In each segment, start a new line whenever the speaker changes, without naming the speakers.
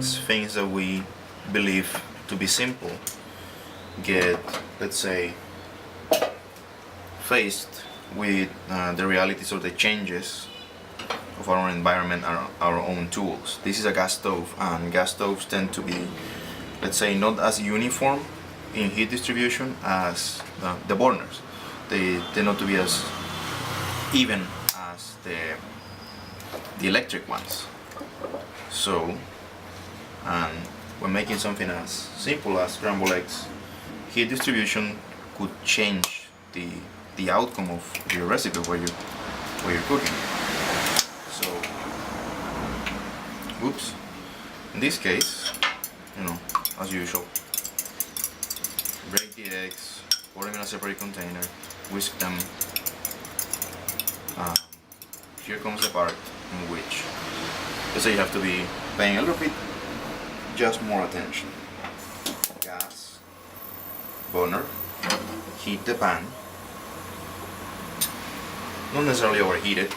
things that we believe to be simple get, let's say, faced with the realities or the changes of our environment, our own tools. This is a gas stove, and gas stoves tend to be, let's say, not as uniform in heat distribution as the burners. They tend not to be as even as the electric ones. So, and when making something as simple as scrambled eggs, heat distribution could change the outcome of your recipe where you're cooking. So, oops. In this case, as usual, break the eggs, pour them in a separate container, whisk them. Here comes the part in which, let's say, you have to be paying a little bit just more attention. Gas, burner, heat the pan, not necessarily overheat it,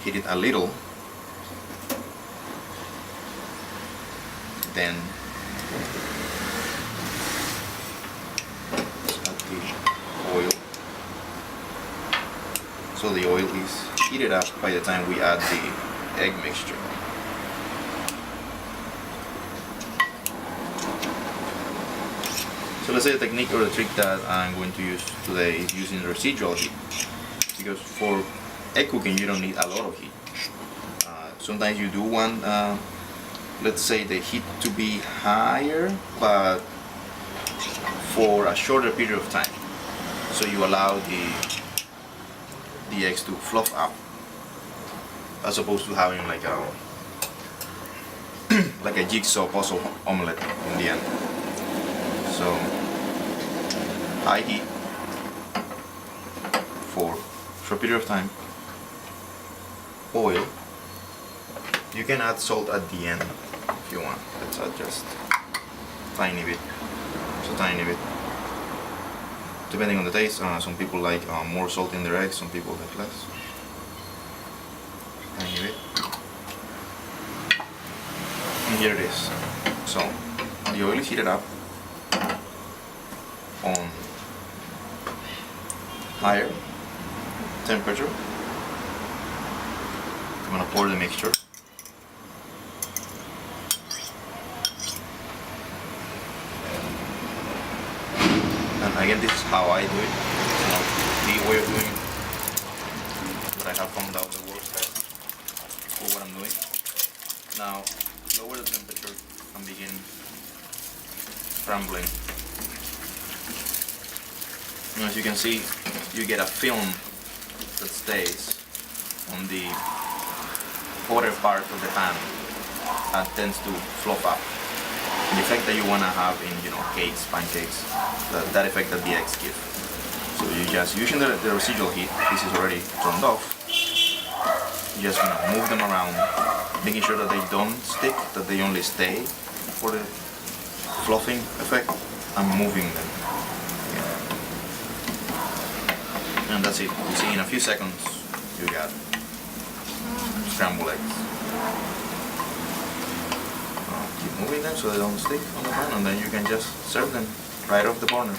heat it a little, then add the oil. So the oil is heated up by the time we add the egg mixture. So let's say the technique or the trick that I'm going to use today is using residual heat, because for egg cooking you don't need a lot of heat. Sometimes you do want, let's say, the heat to be higher, but for a shorter period of time. So you allow the eggs to fluff up, as opposed to having like a like a jigsaw puzzle omelette in the end. So high heat for a short period of time. Oil. You can add salt at the end if you want. Let's add just tiny bit, so tiny bit. Depending on the taste, some people like more salt in their eggs, some people like less. Tiny bit. And here it is. So the oil is heated up on higher temperature. I'm gonna pour the mixture. And again, this is how I do it. It's not the way of doing it, but I have found out the works best for what I'm doing. Now, lower the temperature and begin scrambling. And as you can see, you get a film that stays on the hotter part of the pan and tends to fluff up. The effect that you want to have in, cakes, pancakes, that effect that the eggs give. So you just, using the residual heat, this is already turned off, you're just going to move them around, making sure that they don't stick, that they only stay for the fluffing effect, and moving them. And that's it. You see, in a few seconds you got scrambled eggs. Keep moving them so they don't stick on the pan, and then you can just serve them right off the burner.